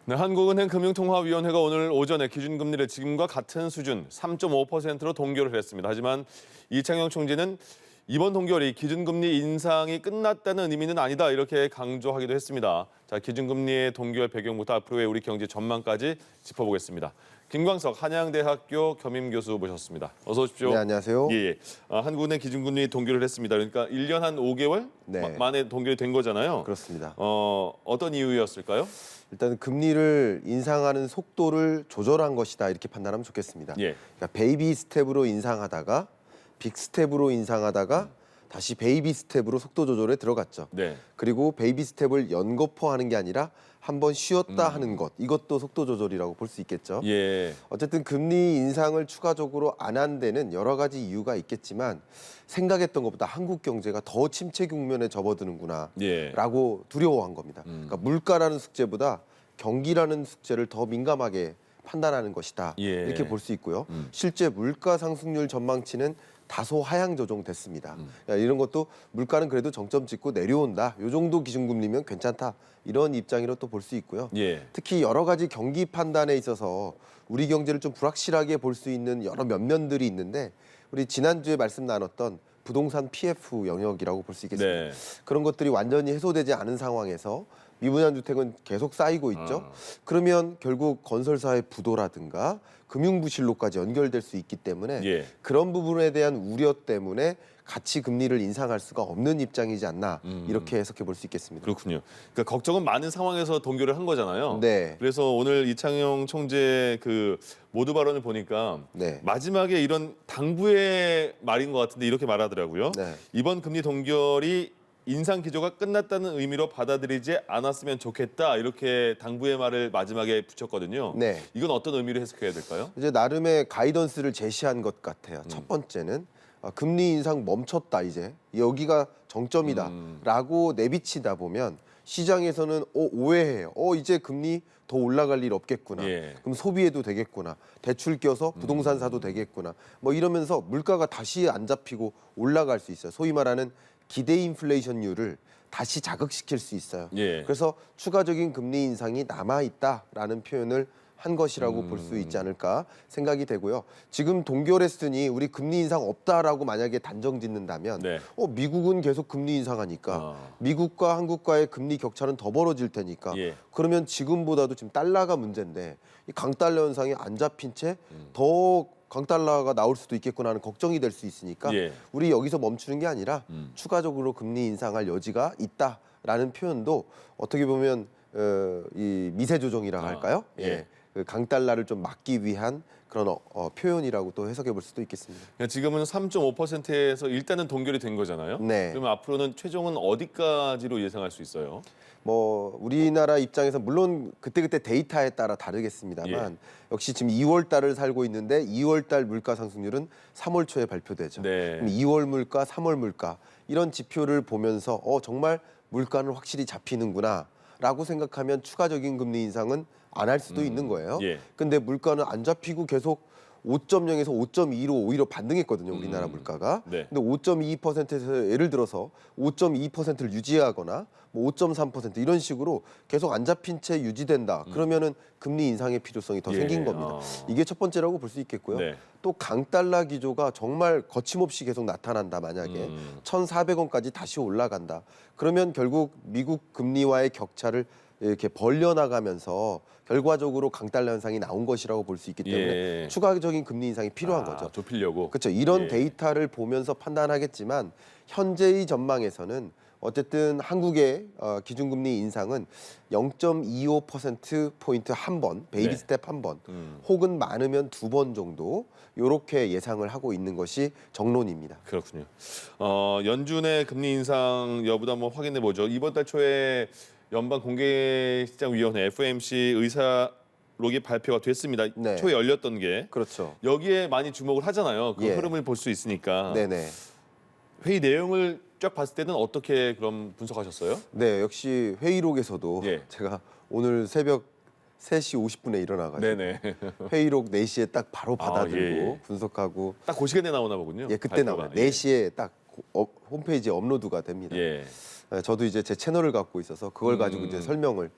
네, 한국은행 금융통화위원회가 오늘 오전에 기준금리를 지금과 같은 수준 3.5%로 동결을 했습니다. 하지만 이창용 총재는 이번 동결이 기준금리 인상이 끝났다는 의미는 아니다 이렇게 강조하기도 했습니다. 자, 기준금리의 동결 배경부터 앞으로의 우리 경제 전망까지 짚어보겠습니다. 김광석 한양대학교 겸임교수 모셨습니다. 어서 오십시오. 네, 안녕하세요. 예. 한국은행 기준금리 동결을 했습니다. 그러니까 1년 한 5개월 네. 만에 동결이 된 거잖아요. 그렇습니다. 어떤 이유였을까요? 일단 금리를 인상하는 속도를 조절한 것이다 이렇게 판단하면 좋겠습니다. 예. 그러니까 베이비 스텝으로 인상하다가 빅 스텝으로 인상하다가 다시 베이비 스텝으로 속도 조절에 들어갔죠. 네. 그리고 베이비 스텝을 연거푸하는 게 아니라 한번 쉬었다 하는 것, 이것도 속도 조절이라고 볼 수 있겠죠. 예. 어쨌든 금리 인상을 추가적으로 안 한 데는 여러 가지 이유가 있겠지만 생각했던 것보다 한국 경제가 더 침체 국면에 접어드는구나 예. 라고 두려워한 겁니다. 그러니까 물가라는 숙제보다 경기라는 숙제를 더 민감하게 판단하는 것이다. 예. 이렇게 볼 수 있고요. 실제 물가 상승률 전망치는 다소 하향 조정됐습니다. 그러니까 이런 것도 물가는 그래도 정점 찍고 내려온다. 이 정도 기준금리면 괜찮다. 이런 입장으로 또 볼 수 있고요. 예. 특히 여러 가지 경기 판단에 있어서 우리 경제를 좀 불확실하게 볼 수 있는 여러 면면들이 있는데 우리 지난주에 말씀 나눴던 부동산 PF 영역이라고 볼 수 있겠습니다. 네. 그런 것들이 완전히 해소되지 않은 상황에서 미분양 주택은 계속 쌓이고 있죠. 그러면 결국 건설사의 부도라든가 금융부실로까지 연결될 수 있기 때문에 예. 그런 부분에 대한 우려 때문에 같이 금리를 인상할 수가 없는 입장이지 않나 이렇게 해석해 볼 수 있겠습니다. 그렇군요. 그러니까 걱정은 많은 상황에서 동결을 한 거잖아요. 네. 그래서 오늘 이창용 총재 그 모두 발언을 보니까 네. 마지막에 이런 당부의 말인 것 같은데 이렇게 말하더라고요. 네. 이번 금리 동결이 인상 기조가 끝났다는 의미로 받아들이지 않았으면 좋겠다 이렇게 당부의 말을 마지막에 붙였거든요. 네. 이건 어떤 의미로 해석해야 될까요? 이제 나름의 가이던스를 제시한 것 같아요. 첫 번째는 금리 인상 멈췄다 이제 여기가 정점이다라고 내비치다 보면 시장에서는 오해해요. 이제 금리 더 올라갈 일 없겠구나. 예. 그럼 소비해도 되겠구나. 대출 껴서 부동산 사도 되겠구나. 뭐 이러면서 물가가 다시 안 잡히고 올라갈 수 있어요. 소위 말하는 기대 인플레이션율을 다시 자극시킬 수 있어요. 예. 그래서 추가적인 금리 인상이 남아 있다라는 표현을 한 것이라고 볼 수 있지 않을까 생각이 되고요. 지금 동결했으니 우리 금리 인상 없다라고 만약에 단정 짓는다면 네. 미국은 계속 금리 인상하니까 미국과 한국과의 금리 격차는 더 벌어질 테니까 예. 그러면 지금보다도 지금 달러가 문제인데 이 강달러 현상이 안 잡힌 채 더 강달러가 나올 수도 있겠구나 하는 걱정이 될 수 있으니까 예. 우리 여기서 멈추는 게 아니라 추가적으로 금리 인상할 여지가 있다라는 표현도 어떻게 보면 이 미세 조정이라고 할까요? 예. 그 강달러를 좀 막기 위한 그런 표현이라고 또 해석해 볼 수도 있겠습니다. 그러니까 지금은 3.5%에서 일단은 동결이 된 거잖아요. 네. 그러면 앞으로는 최종은 어디까지로 예상할 수 있어요? 뭐 우리나라 입장에서 물론 그때그때 데이터에 따라 다르겠습니다만 역시 지금 2월 달을 살고 있는데 2월 달 물가 상승률은 3월 초에 발표되죠. 네. 그럼 2월 물가, 3월 물가 이런 지표를 보면서 정말 물가는 확실히 잡히는구나라고 생각하면 추가적인 금리 인상은 안 할 수도 있는 거예요. 예. 근데 물가는 안 잡히고 계속 5.0에서 5.2로 오히려 반등했거든요. 우리나라 물가가. 네. 근데 5.2%에서 예를 들어서 5.2%를 유지하거나 뭐 5.3% 이런 식으로 계속 안 잡힌 채 유지된다. 그러면은 금리 인상의 필요성이 더 예. 생긴 겁니다. 이게 첫 번째라고 볼 수 있겠고요. 네. 또 강달러 기조가 정말 거침없이 계속 나타난다. 만약에 1,400원까지 다시 올라간다. 그러면 결국 미국 금리와의 격차를 이렇게 벌려나가면서 결과적으로 강달러 현상이 나온 것이라고 볼 수 있기 때문에 예. 추가적인 금리 인상이 필요한 거죠. 좁히려고. 그렇죠. 이런 예. 데이터를 보면서 판단하겠지만 현재의 전망에서는 어쨌든 한국의 기준금리 인상은 0.25%포인트 한 번, 베이비 네. 스텝 한 번, 혹은 많으면 2번 정도 이렇게 예상을 하고 있는 것이 정론입니다. 그렇군요. 연준의 금리 인상 여부도 한번 확인해 보죠. 이번 달 초에 연방공개시장위원회 FOMC 의사록이 발표가 됐습니다. 네. 초에 열렸던 게 그렇죠. 여기에 많이 주목을 하잖아요. 그 예. 흐름을 볼 수 있으니까. 네네. 회의 내용을 쫙 봤을 때는 어떻게 그럼 분석하셨어요? 네, 역시 회의록에서도 예. 제가 오늘 새벽 3시 50분에 일어나가지고 네네. 회의록 4시에 딱 바로 받아들고 예. 분석하고 딱 그 시간에 나오나 보군요. 예, 그때 발표가. 나와요. 4시에 딱 홈페이지에 업로드가 됩니다. 예. 저도 이제 제 채널을 갖고 있어서 그걸 가지고 이제 설명을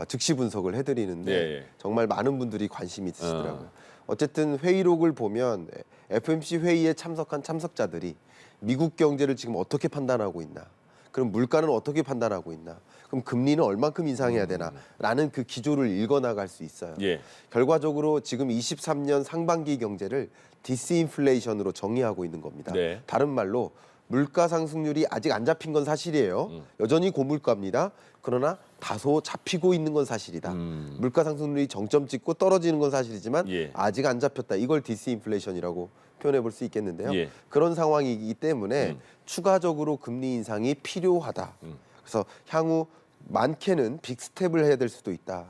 즉시 분석을 해드리는데 예. 정말 많은 분들이 관심이 있으시더라고요. 어쨌든 회의록을 보면 FOMC 회의에 참석한 참석자들이 미국 경제를 지금 어떻게 판단하고 있나, 그럼 물가는 어떻게 판단하고 있나, 그럼 금리는 얼만큼 인상해야 되나라는 그 기조를 읽어나갈 수 있어요. 예. 결과적으로 지금 23년 상반기 경제를 디스인플레이션으로 정의하고 있는 겁니다. 네. 다른 말로 물가 상승률이 아직 안 잡힌 건 사실이에요. 여전히 고물가입니다. 그러나 다소 잡히고 있는 건 사실이다. 물가 상승률이 정점 찍고 떨어지는 건 사실이지만 예. 아직 안 잡혔다. 이걸 디스인플레이션이라고 표현해 볼 수 있겠는데요. 예. 그런 상황이기 때문에 추가적으로 금리 인상이 필요하다. 그래서 향후 많게는 빅스텝을 해야 될 수도 있다.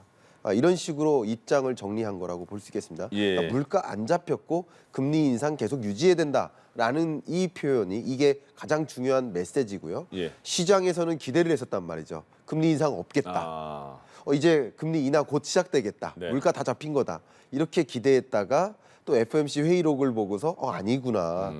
이런 식으로 입장을 정리한 거라고 볼 수 있겠습니다. 예. 그러니까 물가 안 잡혔고 금리 인상 계속 유지해야 된다라는 이 표현이 이게 가장 중요한 메시지고요. 예. 시장에서는 기대를 했었단 말이죠. 금리 인상 없겠다. 아. 이제 금리 인하 곧 시작되겠다. 네. 물가 다 잡힌 거다. 이렇게 기대했다가 또 FOMC 회의록을 보고서 아니구나.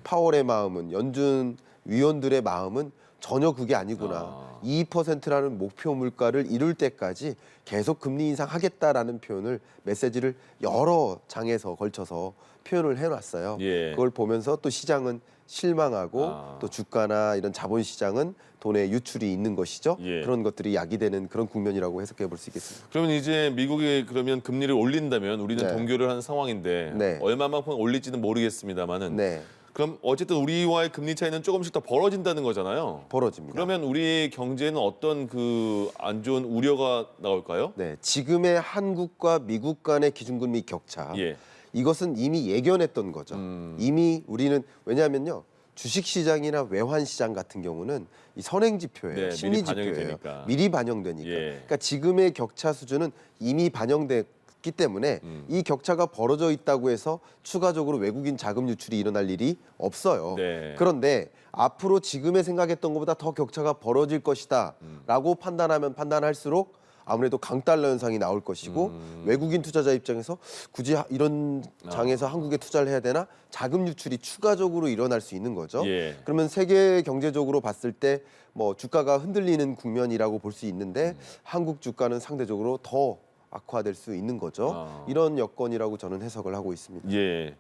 파월의 마음은, 연준 위원들의 마음은 전혀 그게 아니구나. 2%라는 목표 물가를 이룰 때까지 계속 금리 인상하겠다라는 표현을, 메시지를 여러 장에서 걸쳐서 표현을 해놨어요. 예. 그걸 보면서 또 시장은 실망하고 또 주가나 이런 자본시장은 돈의 유출이 있는 것이죠. 예. 그런 것들이 야기되는 그런 국면이라고 해석해 볼 수 있겠습니다. 그러면 이제 미국이 그러면 금리를 올린다면 우리는 네. 동결을 하는 상황인데 네. 얼마만큼 올릴지는 모르겠습니다만은 네, 그럼 어쨌든 우리와의 금리 차이는 조금씩 더 벌어진다는 거잖아요. 벌어집니다. 그러면 우리 경제에는 어떤 그 안 좋은 우려가 나올까요? 네, 지금의 한국과 미국 간의 기준금리 격차, 예. 이것은 이미 예견했던 거죠. 이미 우리는, 왜냐하면요, 주식시장이나 외환시장 같은 경우는 이 선행지표예요. 네, 미리 심리지표예요. 반영이 되니까. 미리 반영되니까. 예. 그러니까 지금의 격차 수준은 이미 반영됐기 때문에 이 격차가 벌어져 있다고 해서 추가적으로 외국인 자금 유출이 일어날 일이 없어요. 네. 그런데 앞으로 지금의 생각했던 것보다 더 격차가 벌어질 것이다 라고 판단하면 판단할수록 아무래도 강달러 현상이 나올 것이고 외국인 투자자 입장에서 굳이 이런 장에서 한국에 투자를 해야 되나, 자금 유출이 추가적으로 일어날 수 있는 거죠. 예. 그러면 세계 경제적으로 봤을 때 뭐 주가가 흔들리는 국면이라고 볼 수 있는데 한국 주가는 상대적으로 더 악화될 수 있는 거죠. 이런 여건이라고 저는 해석을 하고 있습니다. 예.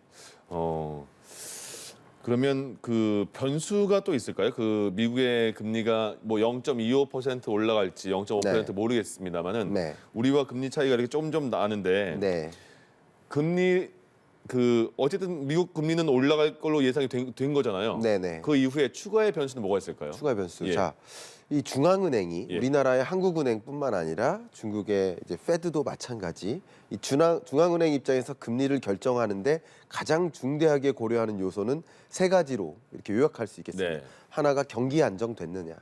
그러면 그 변수가 또 있을까요? 그 미국의 금리가 뭐 0.25% 올라갈지 0.5% 네. 모르겠습니다만은 네. 우리와 금리 차이가 이렇게 좀 나는데 네. 금리 그 어쨌든 미국 금리는 올라갈 걸로 예상이 된 거잖아요. 네네. 그 이후에 추가의 변수는 뭐가 있을까요? 추가 변수. 예. 자, 이 중앙은행이 예. 우리나라의 한국은행뿐만 아니라 중국의 이제 페드도 마찬가지. 이 중앙은행 입장에서 금리를 결정하는데 가장 중대하게 고려하는 요소는 세 가지로 이렇게 요약할 수 있겠습니다. 네. 하나가 경기 안정됐느냐.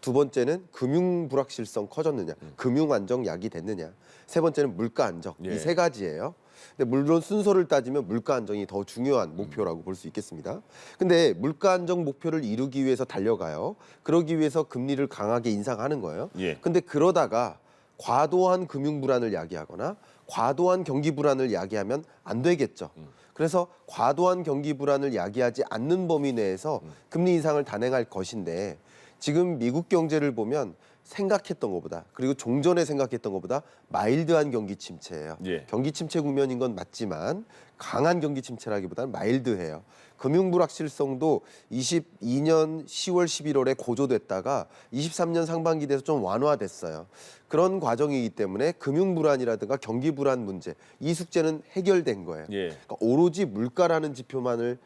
두 번째는 금융 불확실성 커졌느냐. 금융 안정 야기됐느냐. 세 번째는 물가 안정. 예. 이 세 가지예요. 근데 물론 순서를 따지면 물가 안정이 더 중요한 목표라고 볼 수 있겠습니다. 근데 물가 안정 목표를 이루기 위해서 달려가요. 그러기 위해서 금리를 강하게 인상하는 거예요. 예. 근데 그러다가 과도한 금융 불안을 야기하거나 과도한 경기 불안을 야기하면 안 되겠죠. 그래서 과도한 경기 불안을 야기하지 않는 범위 내에서 금리 인상을 단행할 것인데, 지금 미국 경제를 보면 생각했던 것보다, 그리고 종전에 생각했던 것보다 마일드한 경기 침체예요. 예. 경기 침체 국면인 건 맞지만 강한 경기 침체라기보다는 마일드해요. 금융 불확실성도 22년 10월 11월에 고조됐다가 23년 상반기 돼서 좀 완화됐어요. 그런 과정이기 때문에 금융 불안이라든가 경기 불안 문제, 이 숙제는 해결된 거예요. 예. 그러니까 오로지 물가라는 지표만을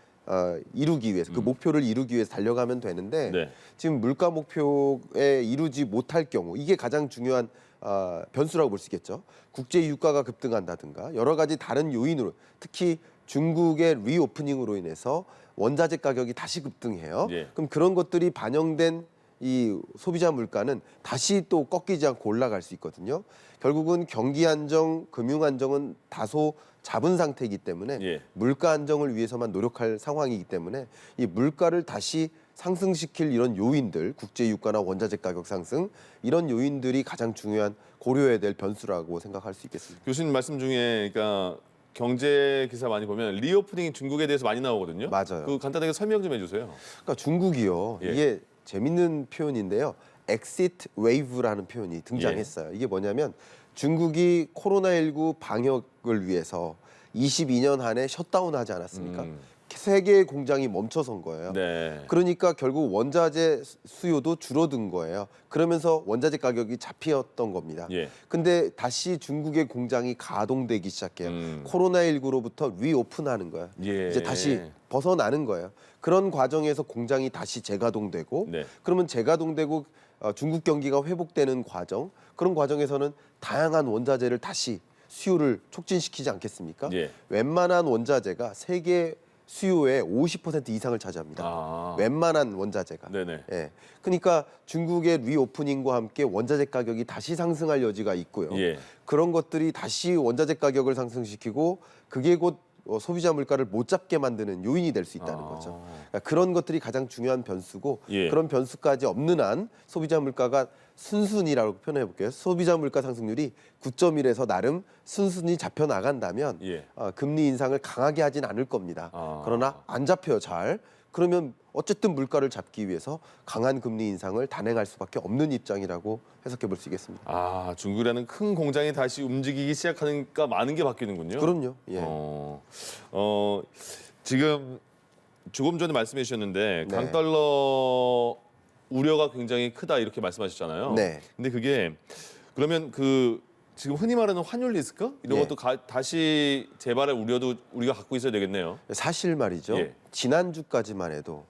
이루기 위해서, 그 목표를 이루기 위해서 달려가면 되는데, 네. 지금 물가 목표에 이루지 못할 경우, 이게 가장 중요한 변수라고 볼 수 있겠죠. 국제 유가가 급등한다든가 여러 가지 다른 요인으로, 특히 중국의 리오프닝으로 인해서 원자재 가격이 다시 급등해요. 예. 그럼 그런 것들이 반영된 이 소비자 물가는 다시 또 꺾이지 않고 올라갈 수 있거든요. 결국은 경기 안정, 금융 안정은 다소 잡은 상태이기 때문에 예. 물가 안정을 위해서만 노력할 상황이기 때문에 이 물가를 다시 상승시킬 이런 요인들, 국제 유가나 원자재 가격 상승, 이런 요인들이 가장 중요한 고려해야 될 변수라고 생각할 수 있겠습니다. 교수님 말씀 중에 그러니까 경제 기사 많이 보면 리오프닝 중국에 대해서 많이 나오거든요. 맞아요. 그 간단하게 설명 좀 해주세요. 그러니까 중국이요. 예. 이게 재밌는 표현인데요. 엑시트 웨이브라는 표현이 등장했어요. 이게 뭐냐면 중국이 코로나19 방역을 위해서 22년 안에 셧다운하지 않았습니까? 세계의 공장이 멈춰선 거예요. 네. 그러니까 결국 원자재 수요도 줄어든 거예요. 그러면서 원자재 가격이 잡히었던 겁니다. 예. 근데 다시 중국의 공장이 가동되기 시작해요. 코로나19로부터 리오픈하는 거예요. 예. 이제 다시 벗어나는 거예요. 그런 과정에서 공장이 다시 재가동되고 네. 그러면 재가동되고 중국 경기가 회복되는 과정, 그런 과정에서는 다양한 원자재를 다시 수요를 촉진시키지 않겠습니까? 예. 웬만한 원자재가 세계 수요의 50% 이상을 차지합니다. 아. 웬만한 원자재가. 네네. 예. 그러니까 중국의 리오프닝과 함께 원자재 가격이 다시 상승할 여지가 있고요. 예. 그런 것들이 다시 원자재 가격을 상승시키고 그게 곧 소비자 물가를 못 잡게 만드는 요인이 될 수 있다는 거죠. 그러니까 그런 것들이 가장 중요한 변수고 예. 그런 변수까지 없는 한 소비자 물가가 순순이라고 표현해 볼게요. 소비자 물가 상승률이 9.1에서 나름 순순히 잡혀 나간다면 예. 금리 인상을 강하게 하진 않을 겁니다. 아. 그러나 안 잡혀요, 잘. 그러면 어쨌든 물가를 잡기 위해서 강한 금리 인상을 단행할 수밖에 없는 입장이라고 해석해 볼 수 있겠습니다. 아, 중국이라는 큰 공장이 다시 움직이기 시작하니까 많은 게 바뀌는군요. 그럼요. 예. 지금 조금 전에 말씀해 주셨는데 네. 강달러 우려가 굉장히 크다 이렇게 말씀하셨잖아요. 네. 근데 그게 그러면 그 지금 흔히 말하는 환율 리스크 이런 예. 것도 다시 재발의 우려도 우리가 갖고 있어야 되겠네요. 사실 말이죠. 예. 지난주까지만 해도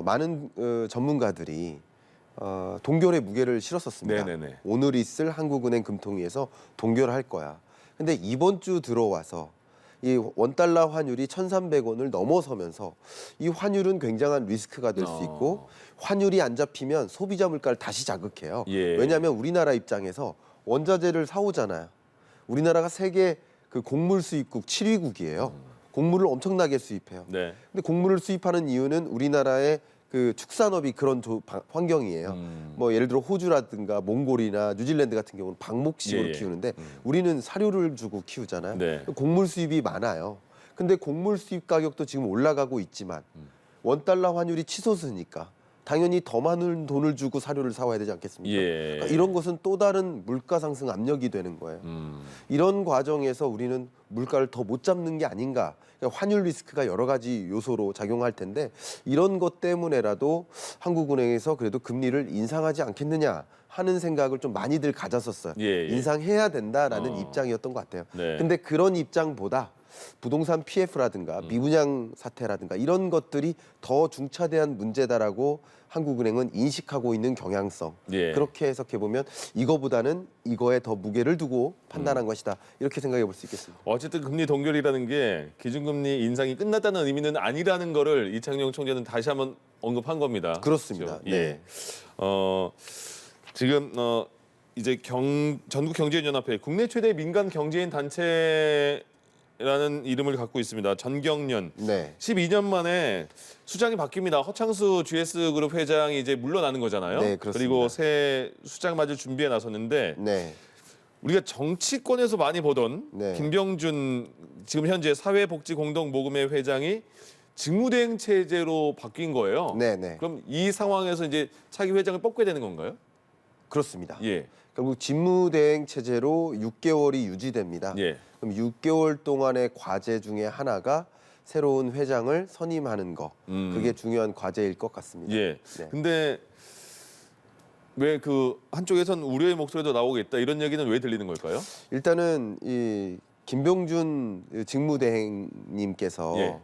많은 전문가들이 동결의 무게를 실었었습니다. 네네네. 오늘 있을 한국은행 금통위에서 동결할 거야. 근데 이번 주 들어와서 이 원달러 환율이 1,300원을 넘어서면서 이 환율은 굉장한 리스크가 될 수 있고 환율이 안 잡히면 소비자 물가를 다시 자극해요. 예. 왜냐하면 우리나라 입장에서 원자재를 사오잖아요. 우리나라가 세계 그 곡물 수입국 7위국이에요. 곡물을 엄청나게 수입해요. 네. 근데 곡물을 수입하는 이유는 우리나라의 그 축산업이 그런 환경이에요. 뭐 예를 들어 호주라든가 몽골이나 뉴질랜드 같은 경우는 방목식으로 예, 예. 키우는데 우리는 사료를 주고 키우잖아요. 네. 곡물 수입이 많아요. 근데 곡물 수입 가격도 지금 올라가고 있지만 원달러 환율이 치솟으니까 당연히 더 많은 돈을 주고 사료를 사와야 되지 않겠습니까? 예. 그러니까 이런 것은 또 다른 물가 상승 압력이 되는 거예요. 이런 과정에서 우리는 물가를 더 못 잡는 게 아닌가. 그러니까 환율 리스크가 여러 가지 요소로 작용할 텐데 이런 것 때문에라도 한국은행에서 그래도 금리를 인상하지 않겠느냐 하는 생각을 좀 많이들 가졌었어요. 예, 예. 인상해야 된다라는 입장이었던 것 같아요. 네. 근데 그런 입장보다 부동산 PF라든가 미분양 사태라든가 이런 것들이 더 중차대한 문제다라고 한국은행은 인식하고 있는 경향성. 예. 그렇게 해석해 보면 이거보다는 이거에 더 무게를 두고 판단한 것이다. 이렇게 생각해 볼 수 있겠습니다. 어쨌든 금리 동결이라는 게 기준금리 인상이 끝났다는 의미는 아니라는 거를 이창용 총재는 다시 한번 언급한 겁니다. 그렇습니다. 그렇죠? 네. 예. 지금 이제 전국경제인연합회 국내 최대 민간 경제인 단체라는 이름을 갖고 있습니다. 전경련. 네. 12년 만에 수장이 바뀝니다. 허창수 GS그룹 회장이 이제 물러나는 거잖아요. 네, 그렇습니다. 그리고 새 수장 맞을 준비에 나섰는데 네. 우리가 정치권에서 많이 보던 네. 김병준 지금 현재 사회복지공동모금회 회장이 직무대행 체제로 바뀐 거예요. 네, 네. 그럼 이 상황에서 이제 차기 회장을 뽑게 되는 건가요? 그렇습니다. 예. 결국 직무대행 체제로 6개월이 유지됩니다. 예. 그럼 6개월 동안의 과제 중에 하나가 새로운 회장을 선임하는 거. 그게 중요한 과제일 것 같습니다. 예. 네. 근데 왜 그 한쪽에선 우려의 목소리도 나오겠다 이런 얘기는 왜 들리는 걸까요? 일단은 이 김병준 직무대행님께서 예.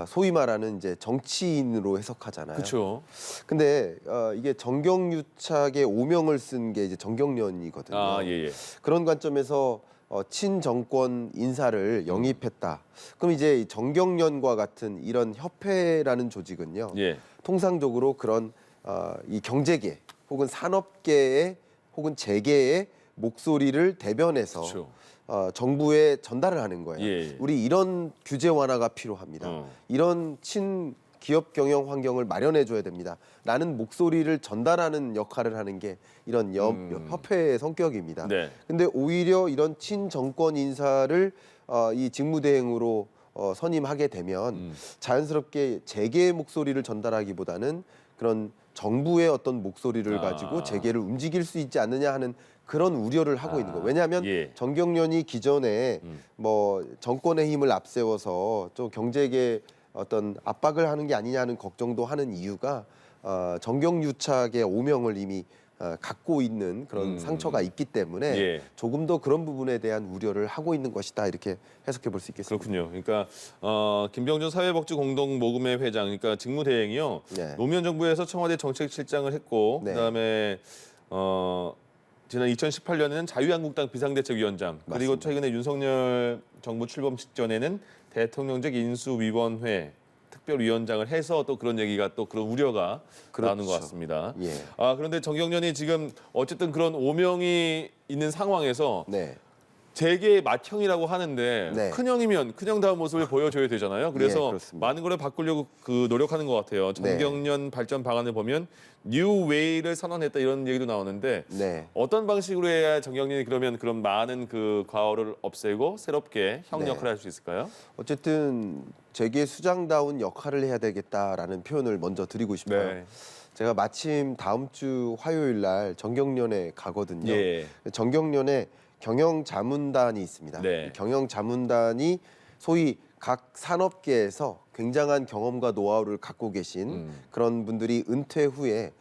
소위 말하는 이제 정치인으로 해석하잖아요. 그렇죠. 근데 이게 정경유착의 오명을 쓴 게 이제 정경련이거든요. 아, 예, 예. 그런 관점에서 친정권 인사를 영입했다. 그럼 이제 이 정경련과 같은 이런 협회라는 조직은요. 예. 통상적으로 그런 이 경제계 혹은 산업계의 혹은 재계의 목소리를 대변해서 그렇죠. 정부에 전달을 하는 거예요. 예. 우리 이런 규제 완화가 필요합니다. 이런 친기업 경영 환경을 마련해 줘야 됩니다. 라는 목소리를 전달하는 역할을 하는 게 이런 협회의 성격입니다. 네. 근데 오히려 이런 친정권 인사를 이 직무대행으로 선임하게 되면 자연스럽게 재계의 목소리를 전달하기보다는 그런 정부의 어떤 목소리를 아. 가지고 재계를 움직일 수 있지 않느냐 하는 그런 우려를 하고 있는 거예요. 왜냐하면 예. 정경련이 기존에 뭐 정권의 힘을 앞세워서 좀 경제계 어떤 압박을 하는 게 아니냐는 걱정도 하는 이유가 정경유착의 오명을 이미 갖고 있는 그런 상처가 있기 때문에 예. 조금 더 그런 부분에 대한 우려를 하고 있는 것이다 이렇게 해석해 볼 수 있겠습니다. 그렇군요. 그러니까 김병준 사회복지공동모금회 회장, 그러니까 직무대행이요. 네. 노무현 정부에서 청와대 정책실장을 했고, 네. 그다음에 지난 2018년에는 자유한국당 비상대책위원장, 그리고 맞습니다. 최근에 윤석열 정부 출범 직전에는 대통령직 인수위원회 특별위원장을 해서 또 그런 얘기가 또 그런 우려가 나오는 것 그렇죠. 같습니다. 예. 그런데 정경련이 지금 어쨌든 그런 오명이 있는 상황에서 네. 재계의 맏형이라고 하는데 네. 큰형이면 큰형다운 모습을 보여줘야 되잖아요. 예, 그래서 그렇습니다. 많은 걸 바꾸려고 노력하는 것 같아요. 네. 정경련 발전 방안을 보면 뉴 웨이를 선언했다 이런 얘기도 나오는데 네. 어떤 방식으로 해야 정경련이 그러면 그런 많은 그 과오를 없애고 새롭게 형 네. 역할을 할 수 있을까요? 어쨌든 재계 수장다운 역할을 해야 되겠다라는 표현을 먼저 드리고 싶어요. 네. 제가 마침 다음 주 화요일 날 정경련에 가거든요. 예. 정경련에 경영자문단이 있습니다. 네. 이 경영자문단이 소위 각 산업계에서 굉장한 경험과 노하우를 갖고 계신 그런 분들이 은퇴 후에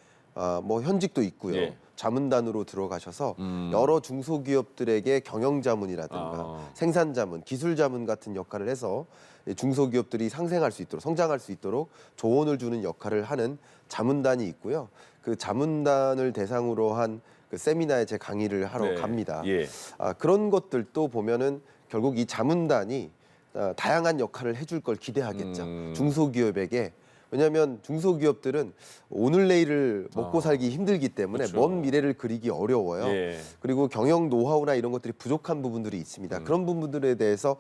뭐 현직도 있고요. 예. 자문단으로 들어가셔서 여러 중소기업들에게 경영자문이라든가 생산자문, 기술자문 같은 역할을 해서 중소기업들이 상생할 수 있도록 성장할 수 있도록 조언을 주는 역할을 하는 자문단이 있고요. 그 자문단을 대상으로 한 그 세미나에 제 강의를 하러 네. 갑니다. 예. 그런 것들도 보면은 결국 이 자문단이 다양한 역할을 해줄 걸 기대하겠죠. 중소기업에게. 왜냐하면 중소기업들은 오늘 내일을 먹고 살기 힘들기 때문에 그렇죠. 먼 미래를 그리기 어려워요. 예. 그리고 경영 노하우나 이런 것들이 부족한 부분들이 있습니다. 그런 부분들에 대해서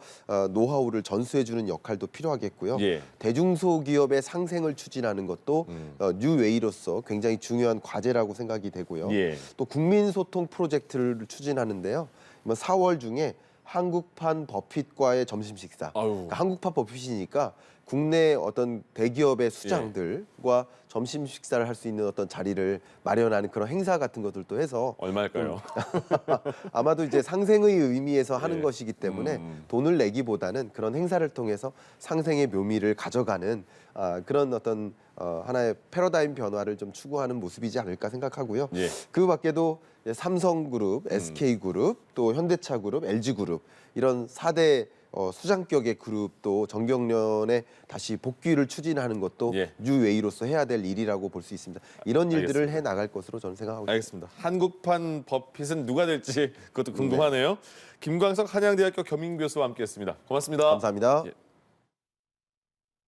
노하우를 전수해주는 역할도 필요하겠고요. 예. 대중소기업의 상생을 추진하는 것도 뉴웨이로서 굉장히 중요한 과제라고 생각이 되고요. 예. 또 국민소통 프로젝트를 추진하는데요. 이번 4월 중에 한국판 버핏과의 점심 식사. 아유. 그러니까 한국판 버핏이니까 국내 어떤 대기업의 수장들과 점심 식사를 할 수 있는 어떤 자리를 마련하는 그런 행사 같은 것들도 해서 얼마일까요? 아마도 이제 상생의 의미에서 하는 예. 것이기 때문에 돈을 내기보다는 그런 행사를 통해서 상생의 묘미를 가져가는 그런 어떤 하나의 패러다임 변화를 좀 추구하는 모습이지 않을까 생각하고요. 예. 그 밖에도 삼성그룹, SK그룹, 또 현대차그룹, LG그룹 이런 4대 수장격의 그룹도 정경련에 다시 복귀를 추진하는 것도 예. 뉴웨이로서 해야 될 일이라고 볼 수 있습니다. 이런 일들을 알겠습니다. 해 나갈 것으로 저는 생각하고 있습니다. 알겠습니다. 한국판 버핏은 누가 될지 그것도 궁금하네요. 김광석 한양대학교 겸임교수와 함께했습니다. 고맙습니다. 감사합니다. 예.